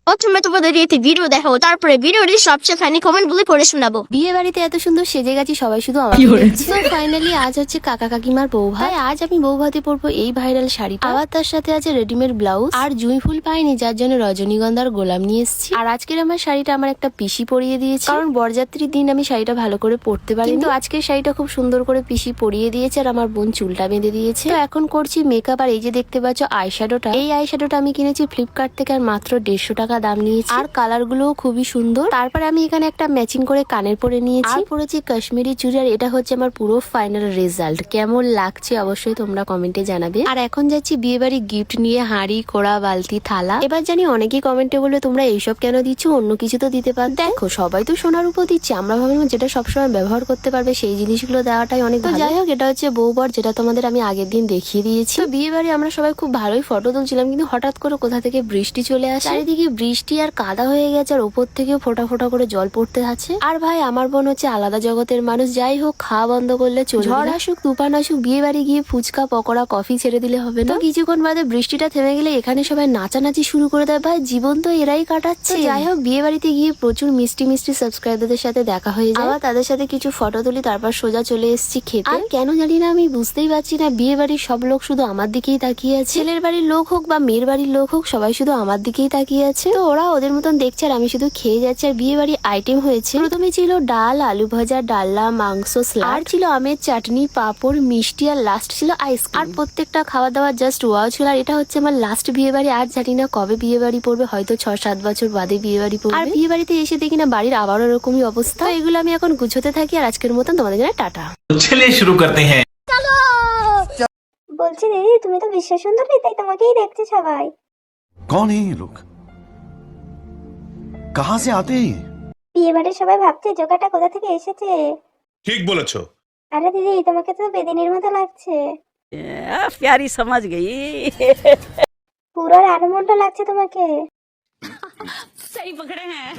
প্রথমে তোমাদের এতে ভিডিও দেখাবো, তারপরে ভিডিওটি সবচেয়ে ফানি কমেন্ট গুলি পড়ে শোনাবো। বিয়ে বাড়িতে এত সুন্দর সেজে গেছি, সবাই শুধু আমার ফাইনালি আজ হচ্ছে কাকা কাকিমার বউ ভাত। আজ আমি বউ ভাতে পরবো এই ভাইরাল শাড়িটা, আবার তার সাথে আছে রেডিমেড ব্লাউজ আর জুঁই ফুল পাইনি, যার জন্য রজনীগন্ধার গোলাম নিয়ে এসেছি। আর আজকের আমার শাড়িটা আমার একটা পিসি পরিয়ে দিয়েছে, কারণ বরযাত্রীর দিন আমি শাড়িটা ভালো করে পরতে পারি, কিন্তু আজকের শাড়িটা খুব সুন্দর করে পিসি পরিয়ে দিয়েছে আর আমার বোন চুলটা বেঁধে দিয়েছে। তো এখন করছি মেকআপ। আর এই যে দেখতে পাচ্ছ আইশ্যাডোটা, এই আইশ্যাডোটা আমি কিনেছি ফ্লিপকার্ট থেকে আর মাত্র 150 টাকা দাম নিয়েছি। আর কালার গুলোও খুবই সুন্দর। তারপরে আমি এখানে একটা ম্যাচিং করে কানের পরে নিয়েছি আর পরেছি কাশ্মীরি চুড়ি। আর এটা হচ্ছে আমার পুরো ফাইনাল রেজাল্ট। কেমন লাগছে অবশ্যই তোমরা কমেন্টে জানাবে। আর এখন যাচ্ছি বিয়ে বাড়ি গিফট নিয়ে, হাঁড়ি কোড়া বালতি থালা। এবার জানি অনেকেই কমেন্টে বলবে তোমরা এইসব কেন দিচ্ছ, অন্য কিছু তো দিতে পার। দেখো সবাই তো সোনার উপর দিচ্ছে, আমরা ভাবলাম যেটা সবসময় ব্যবহার করতে পারবে সেই জিনিসগুলো দেওয়াটাই অনেক ভালো। যাই হোক, এটা হচ্ছে বউ বর, যেটা তোমাদের আমি আগের দিন দেখিয়ে দিয়েছি। তো বিয়ে বাড়ি আমরা সবাই খুব ভালোই ফটো তুলছিলাম, কিন্তু হঠাৎ করে কোথা থেকে বৃষ্টি চলে আসে। চারিদিকে বৃষ্টি আর কাদা হয়ে গেছে, আর ওপর থেকেও ফোটা ফোটা করে জল পড়তে আছে। আর ভাই আমার বোন হচ্ছে আলাদা জগতের মানুষ। যাই হোক, খাওয়া বন্ধ করলে চলবে। ঝড় আসুক তুফান আসুক, বিয়ে বাড়ি গিয়ে ফুচকা পকোড়া কফি ছেড়ে দিলে হবে না। তো কিছুক্ষণ বাদে বৃষ্টিটা থেমে গেলে এখানে সবাই নাচানাচি শুরু করে দেয়। ভাই জীবন তো এরাই কাটাচ্ছে। যাই হোক, বিয়ে বাড়িতে গিয়ে প্রচুর মিষ্টি মিষ্টি সাবস্ক্রাইবারদের সাথে দেখা হয়ে যায়, আবার তাদের সাথে কিছু ফটো তুলি, তারপর সোজা চলে এসেছি খেতে। আর কেন জানি না আমি বুঝতেই পারছি না, বিয়ে বাড়ির সব লোক শুধু আমার দিকেই তাকিয়ে আছে। ছেলের বাড়ির লোক হোক বা মেয়ের বাড়ির লোক হোক, সবাই শুধু আমার দিকেই তাকিয়ে আছে। তো ওরা ওদের মতন দেখছে আর আমি শুধু খেয়ে যাচ্ছি। আর বিয়ে বাড়ির আইটেম হয়েছে, প্রথমে ছিল ডাল, আলু ভাজা, ডালনা, মাংস, আর ছিল আমের চাটনি, পাঁপড়, মিষ্টি, আর লাস্ট ছিল আইসক্রিম। আর প্রত্যেকটা খাওয়া দাওয়া জাস্ট ওয়াও ছিল। আর এটা হচ্ছে আমার লাস্ট বিয়ে বাড়ি। আর জানি না কবে বিয়ে বাড়ি পড়বে, হয়তো 6-7 বছর বাদে বিয়ে বাড়ি পড়বে। আর বিয়ে বাড়িতে এসে দেখি না বাড়ির আবারও এরকমই অবস্থা। তো এগুলো আমি এখন গুছোতে থাকি। আর আজকের মতন তোমাদের জন্য টাটা। चलिए शुरू करते हैं। বলছি দিদি, তুমি তো বিশ্ব সুন্দরী, তাই তোমাকেই দেখছে সবাই। कौन है ये लोग? कहाँ से आते हैं ये? বিয়ে বাড়ির সবাই ভাবছে জোগাটা কোথা থেকে এসেছে। ঠিক বলেছো। আরে দিদি, তোমাকে তো বেদিনীর মতো লাগছে। प्यारी समझ गई। পুরো রানুমন্ডল লাগছে তোমাকে। सही पकड़े हैं।